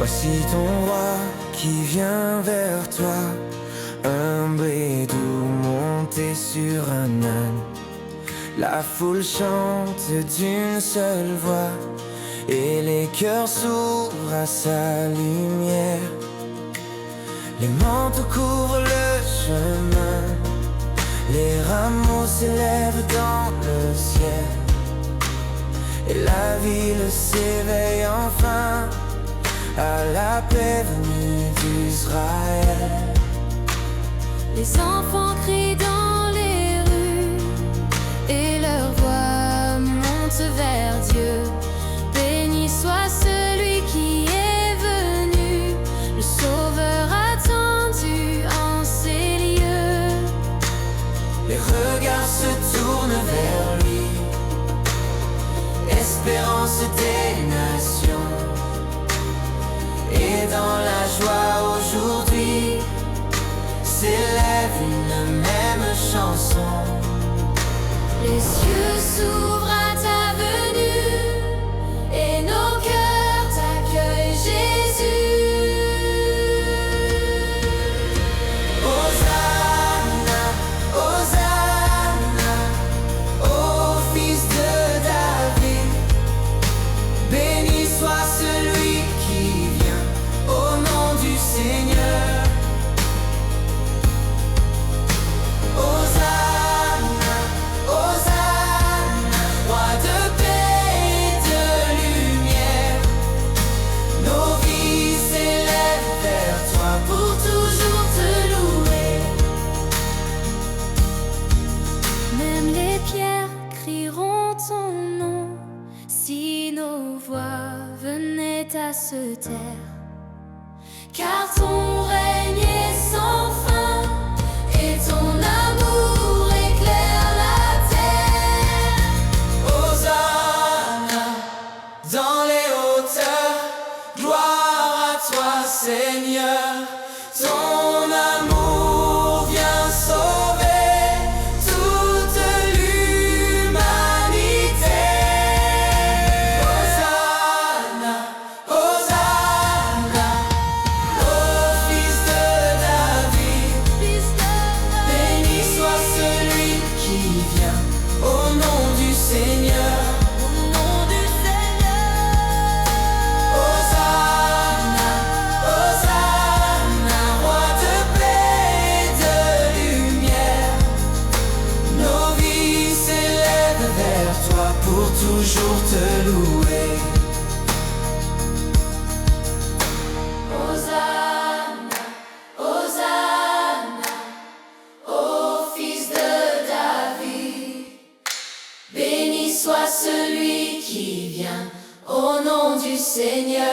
Voici ton roi qui vient vers toi, humble et doux, monté sur un âne. La foule chante d'une seule voix et les cœurs s'ouvrent à sa lumière. Les manteaux couvrent le chemin, les rameaux s'élèvent dans le ciel, et la ville s'éveille enfin à la paix venue d'Israël. Les enfants crient dans les rues et leur voix monte vers Dieu. Béni soit celui qui est venu, le Sauveur attendu en ces lieux. Les regards se tournent vers lui, espérance des nations. Et dans la joie aujourd'hui s'élève une même chanson. Les cieux s'ouvrent à ta venue et nos cœurs t'accueillent, Jésus. Hosanna, Hosanna, ô fils de David. Béni soit celui qui vient au nom du Seigneur. Hosanna, Hosanna, roi de paix et de lumière. Nos vies s'élèvent vers toi pour toujours te louer. Même les pierres crieront ton nom si nos voix venaient à se taire. Car ton règne est sans fin et ton amour éclaire la terre. Hosanna, dans les hauteurs, gloire à toi Seigneur. Ton amour vient sauver toute l'humanité. Hosanna, Hosanna, ô fils de David. Béni soit celui qui vient au nom du Seigneur. Hosanna, Hosanna, roi de paix et de lumière. Nos vies s'élèvent vers toi pour toujours te louer. Hosanna, Hosanna, ô fils de David. Béni soit celui qui vient au nom du Seigneur.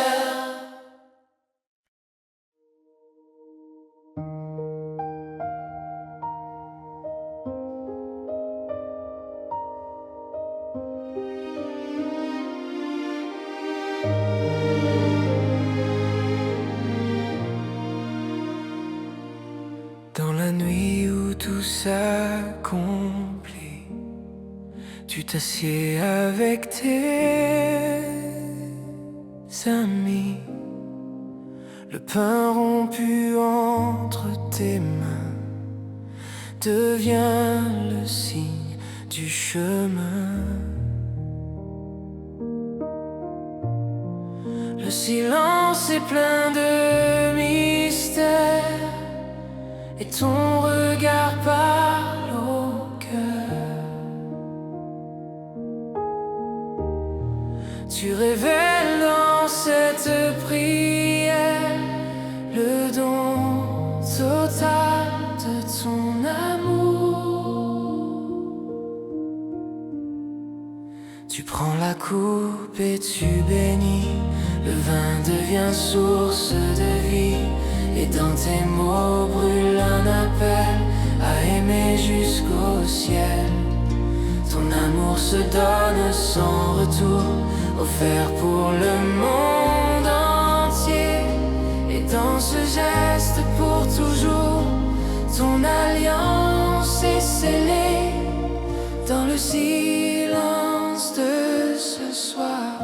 Dans la nuit où tout s'accomplit, tu t'assieds avec tes amis. Le pain rompu entre tes mains devient le signe du chemin. Le silence est plein de mystère et ton regard parle au cœur. Tu révèles dans cette prière le don total de ton amour. Tu prends la coupe et tu bénis, le vin devient source de vie. Et dans tes mots brûle un appel à aimer jusqu'au ciel. Ton amour se donne sans retour, offert pour le monde entier. Et dans ce geste pour toujours, ton alliance est scellée dans le silence de ce soir.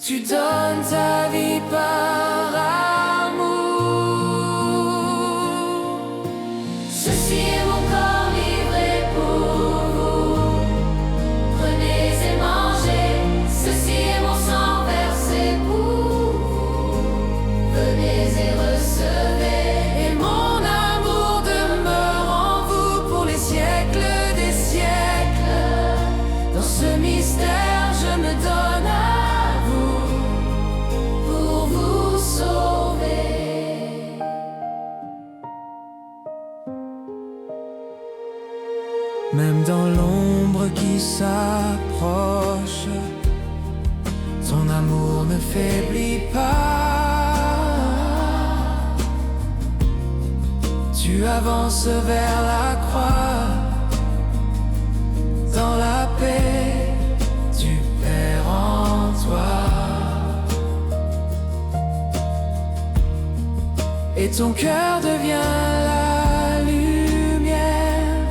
Tu donnes ta vie par amour. Ceci est mon corps livré pour vous. Prenez et mangez. Ceci est mon sang versé pour vous. Venez et recevez. Et mon amour demeure en vous pour les siècles des siècles. Dans ce mystère, je me donne à vous pour vous sauver. Même dans l'ombre qui s'approche, ton amour ne faiblit pas. Tu avances vers la croix, dans la paix du Père en toi. Et ton cœur devient la lumière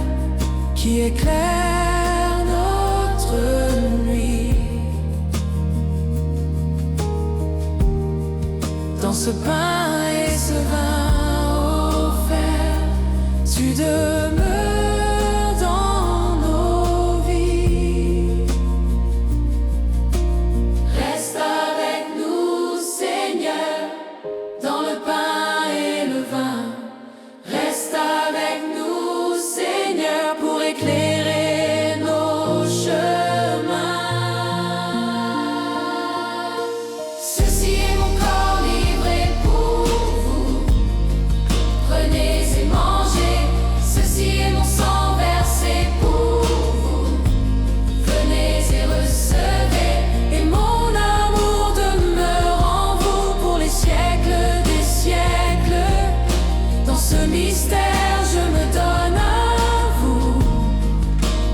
qui éclaire notre nuit. Dans ce pain et ce vin offert, tu demeures dans nos vies. Reste avec nous, Seigneur, dans le pain et le vin. Reste avec nous, Seigneur, pour éclairer nos chemins. Ceci est mon corps livré pour vous. Prenez et mangez. Ceci est mon sang versé pour vous. Venez et recevez. Et mon amour demeure en vous pour les siècles des siècles. Dans ce mystère, je me donne à vous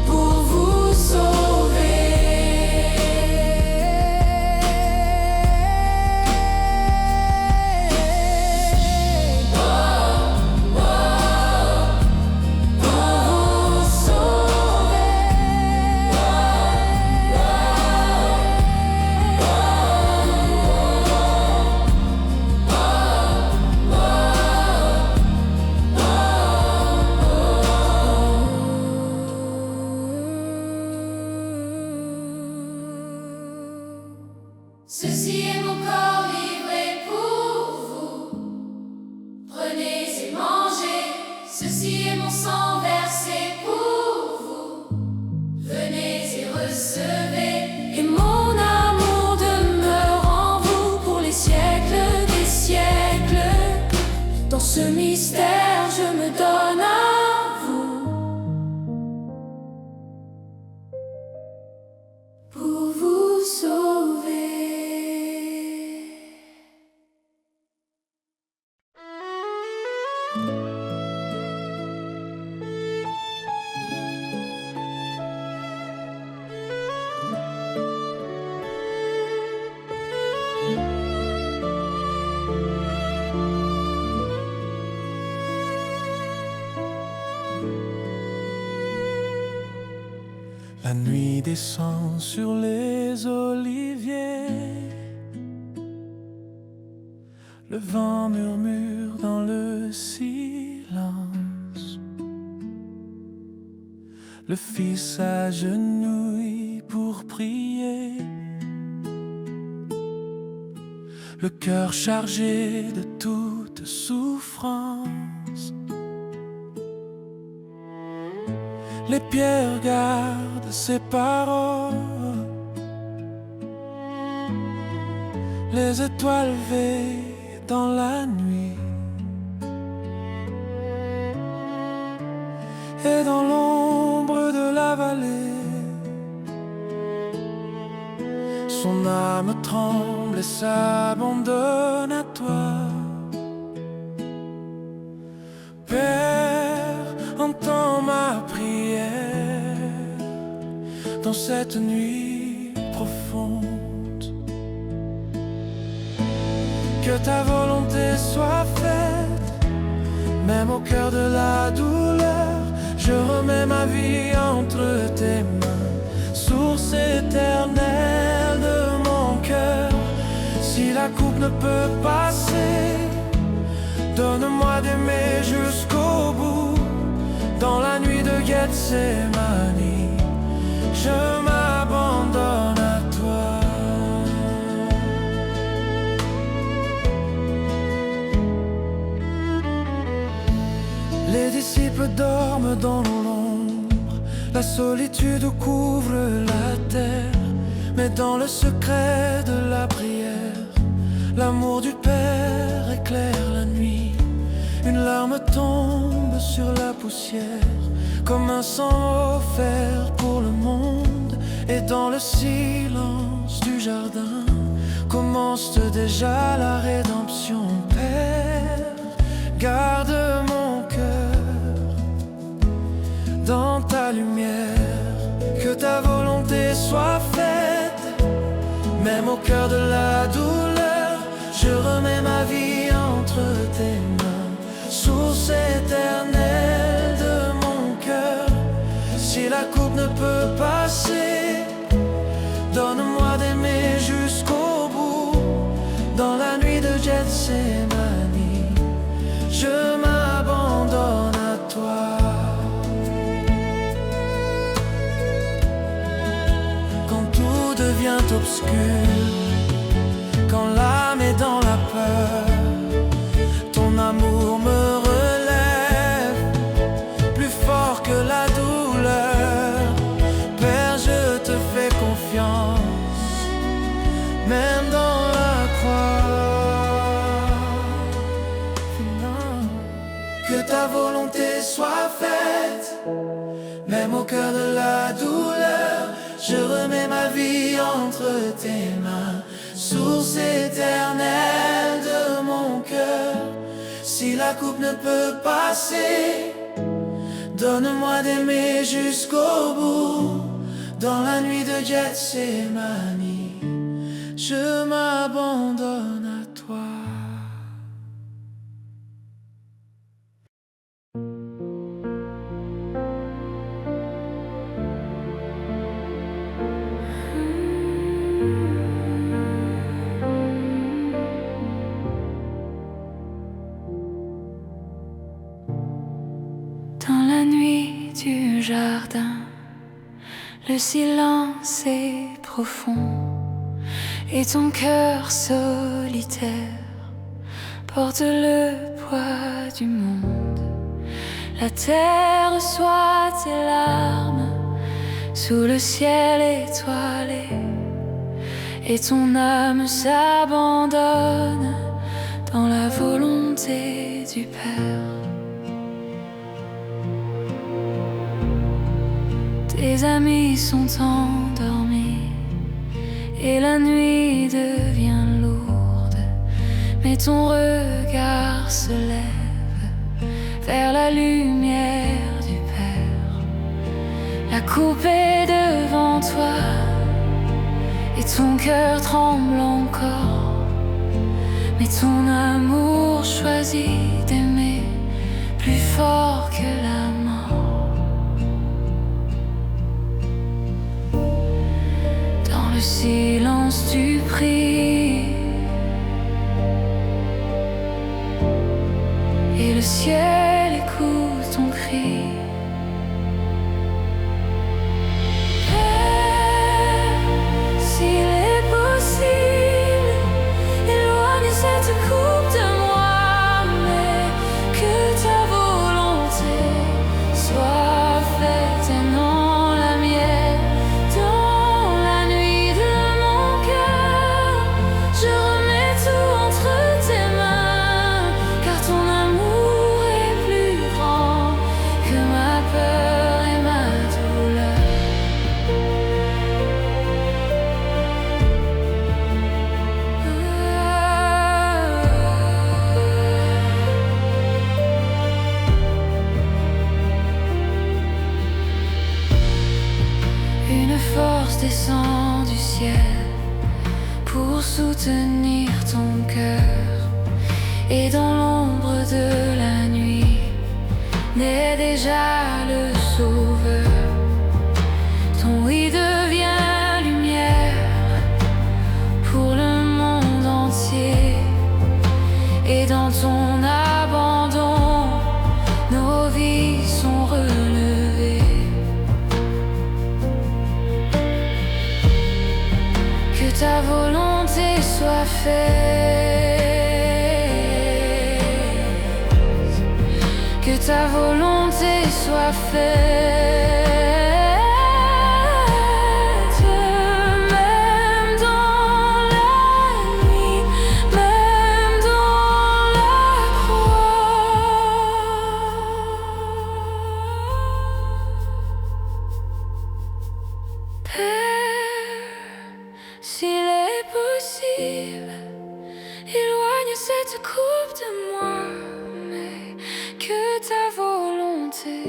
pour vous sauver. Oh, oh, pour vous sauver. Ceci est mon corps livré pour vous. Prenez et mangez. Ceci est mon sang versé pour vous. Venez et recevez. Et mon amour demeure en vous pour les siècles des siècles. Dans ce mystère, je me donne à vous pour vous sauver. La nuit descend sur les oliviers. Le vent murmure dans le silence. Le fils s'agenouille pour prier. Le cœur chargé de toute souffrance. Les pierres gardent ses paroles. Les étoiles veillent dans la nuit. Et dans l'ombre de la vallée, son âme tremble et s'abandonne à toi. Père, entends ma prière dans cette nuit profonde. Que ta volonté soit faite, même au cœur de la douleur. Je remets ma vie entre tes mains, source éternelle de mon cœur. ne peut passer. Donne-moi d'aimer jusqu'au bout. Dans la nuit de Gethsémani, je m'abandonne à toi. Les disciples dorment dans l'ombre, la solitude couvre la terre. Mais dans le secret de la prière, l'amour du Père éclaire la nuit. Une larme tombe sur la poussière, comme un sang offert pour le monde. Et dans le silence du jardin, commence déjà la rédemption. Père, garde mon cœur dans ta lumière, que ta volonté soit faite. Même au cœur de la douleur, je remets ma vie entre tes mains, source éternelle de mon cœur. Si la coupe ne peut passer, donne-moi d'aimer jusqu'au bout. Dans la nuit de Gethsémani, je m'abandonne à toi. Quand tout devient obscur, quand l'âme est dans la peur, ton amour me relève, plus fort que la douleur. Père, je te fais confiance, même dans la croix. Que ta volonté soit faite, même au cœur de la douleur. Je remets ma vie entre tes mains, source éternelle de mon cœur. Si la coupe ne peut passer, donne-moi d'aimer jusqu'au bout. Dans la nuit de Gethsémani, je m'abandonne à toi. Dans la nuit du jardin, le silence est profond et ton cœur solitaire porte le poids du monde. La terre reçoit tes larmes sous le ciel étoilé et ton âme s'abandonne dans la volonté du Père. Tes amis sont endormis et la nuit devient lourde, mais ton regard se lève vers la lumière du Père. La coupe est devant toi et ton cœur tremble encore, mais ton amour choisit d'aimer plus fort que la mort. Le silence tu pries et le ciel écoute ton cri. Père, s'il est possible, éloigne cette coupe de moi, mais que ta volonté soit faite et non la mienne. Descend du ciel pour soutenir ton cœur, et dans l'ombre de la nuit naît déjà le Sauveur. Ton oui devient lumière pour le monde entier. ta volonté soit faite, que ta volonté soit faite. Même dans la nuit, même dans la croix. Père, s'il est possible, éloigne cette coupe de moi, mais que ta volonté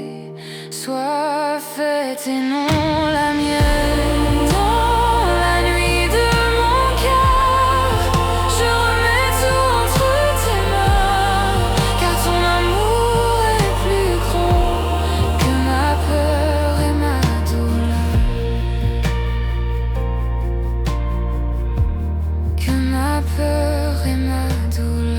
soit faite et non la mienne. Dans la nuit de mon cœur, je remets tout entre tes mains, car ton amour est plus grand que ma peur et ma douleur, que ma peur et ma douleur.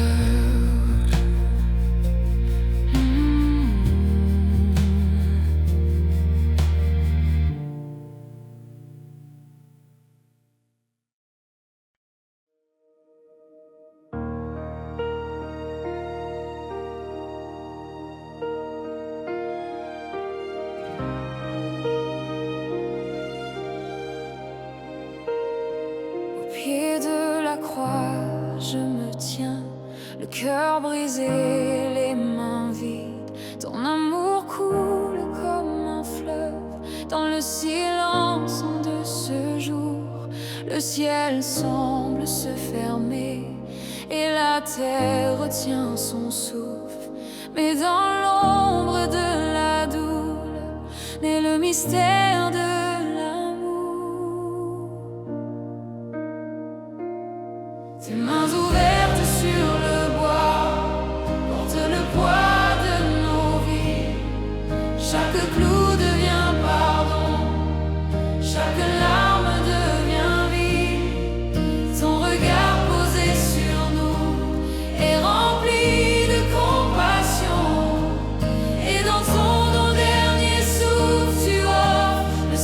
Au pied de la croix, je me tiens, le cœur brisé, les mains vides. Ton amour coule comme un fleuve dans le silence de ce jour. Le ciel semble se fermer et la terre retient son souffle. Mais dans l'ombre de la douleur naît le mystère de l'amour. Tes mains ouvertes sur le bois portent le poids de nos vies. Chaque clou devient pardon, chaque larme devient vie. Ton regard posé sur nous est rempli de compassion, et dans ton dernier souffle tu offres le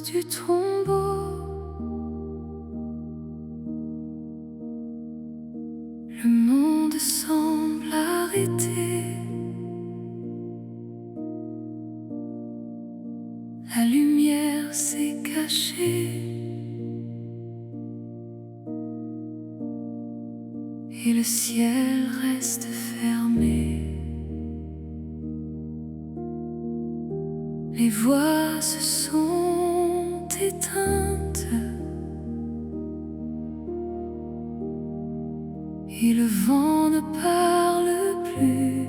du tombeau. Le monde semble arrêté. La lumière s'est cachée et le ciel reste fermé. Les voix se sont éteintes et le vent ne parle plus.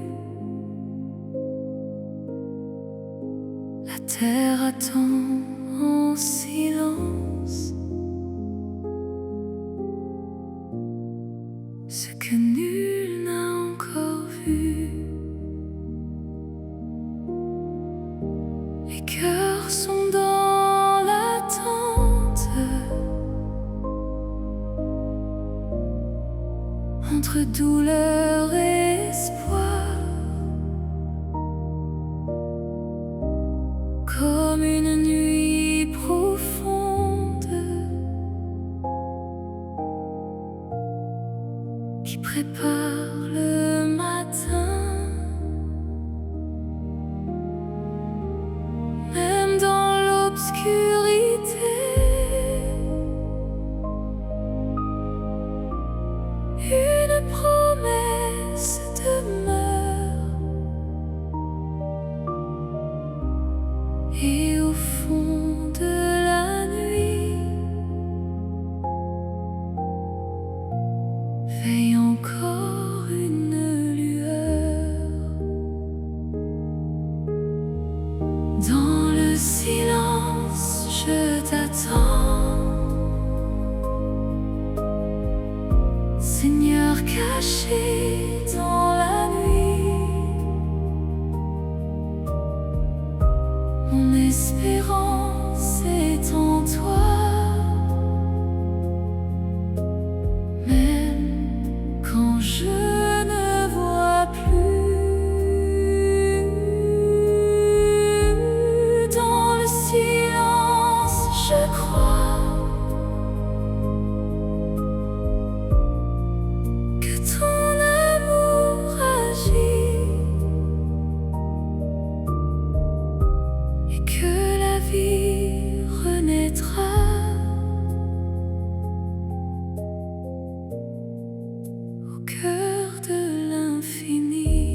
La terre attend en silence ce que nul n'a encore vu. Les cœurs sont dans l'attente, entre douleur et espoir, comme une nuit profonde qui prépare le matin. Même dans l'obscurité, une promesse demeure. Et au fond de la nuit veille encore une lueur. Dans le silence, je t'attends, Seigneur caché dans la nuit. Mon espérance est en toi, même quand je ne vois plus. Dans le silence, je crois que ton amour agit et que la vie renaîtra. Au cœur de l'infini,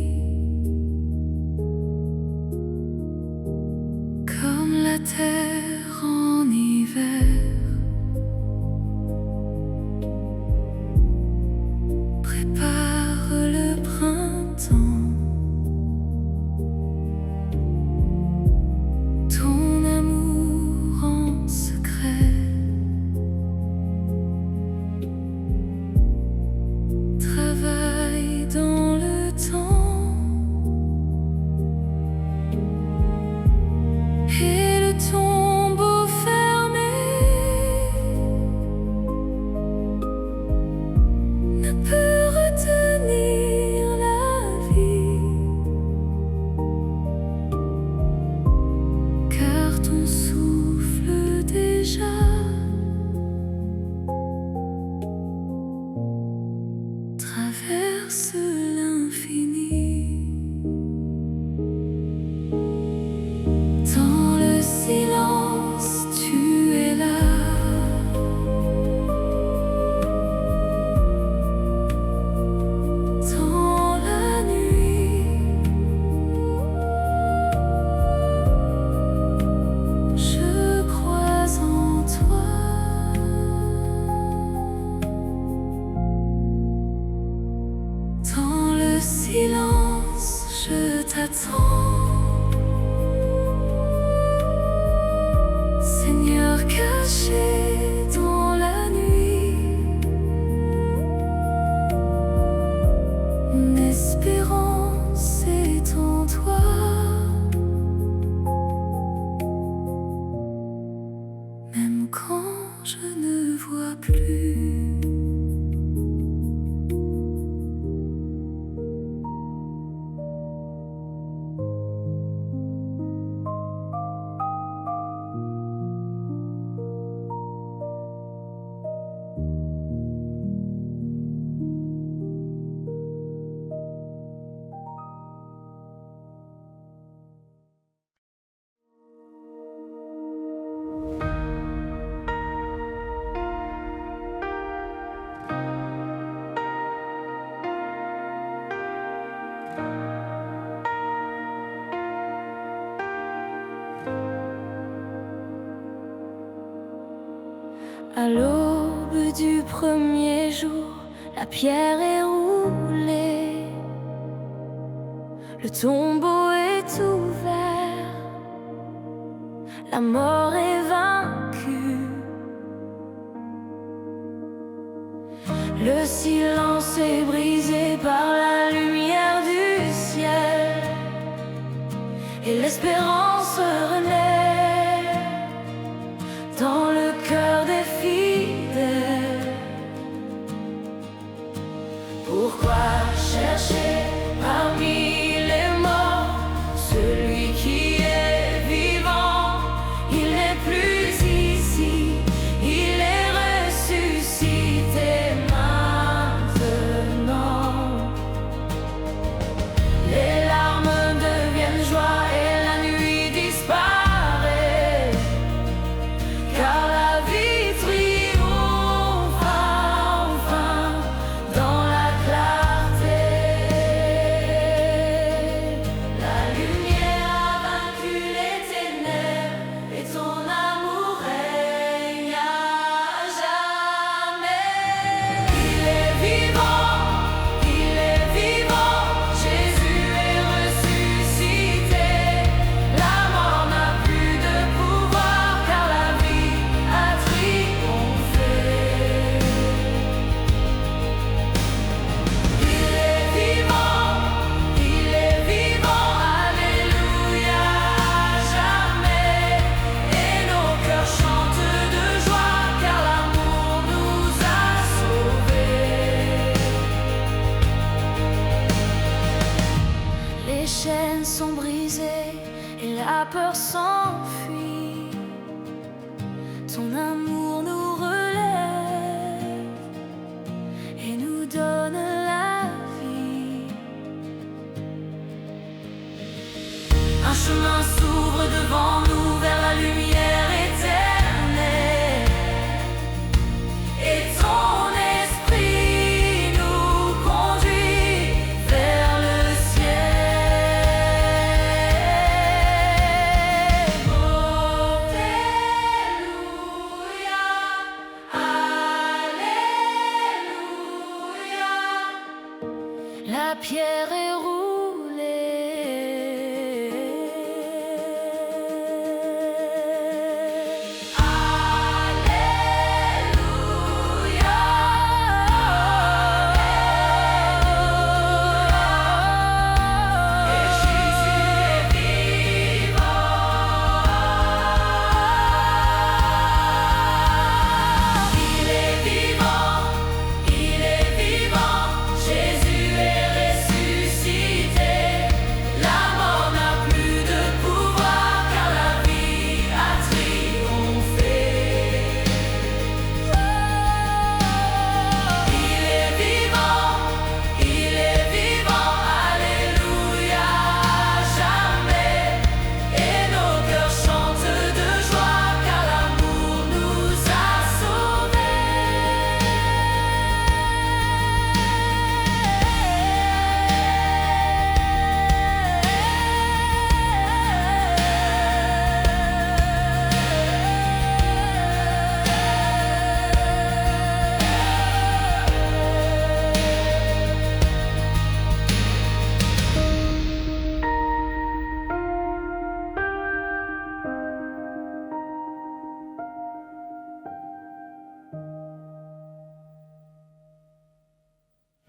comme la terre en hiver, prépare le printemps. Ton amour en secret travaille dans le temps, et le tombeau fermé ne peut retenir la vie, car ton souffle déjà traverse l'infini. Dans le silence, tu es là. Dans la nuit, je crois en toi. Dans le silence, je t'attends, Seigneur caché dans la nuit. Mon espérance est en toi, même quand je ne vois plus. du premier jour, la pierre est roulée, le tombeau est ouvert, la mort est vaincue. Le silence est brisé par la lumière du ciel, et l'espérance renaît dans le cœur des fidèles. Pourquoi chercher parmi les morts celui qui est vivant? Il n'est plus ici, il est ressuscité maintenant. Les larmes deviennent joie et la nuit disparaît, car la vie triomphe enfin dans la clarté. La lumière a vaincu les ténèbres et ton amour règne à jamais. Il est vivant, Jésus est ressuscité. La mort n'a plus de pouvoir, car la vie a triomphé. Il est vivant, alléluia, à jamais. Et nos cœurs chantent de joie, car l'amour nous a sauvés. Les chaînes sont brisées et la peur s'enfuit. Ton amour nous relève et nous donne la vie. Un chemin s'ouvre devant nous vers la lumière éternelle, et ton esprit nous conduit vers le ciel. Alléluia, alléluia. La pierre est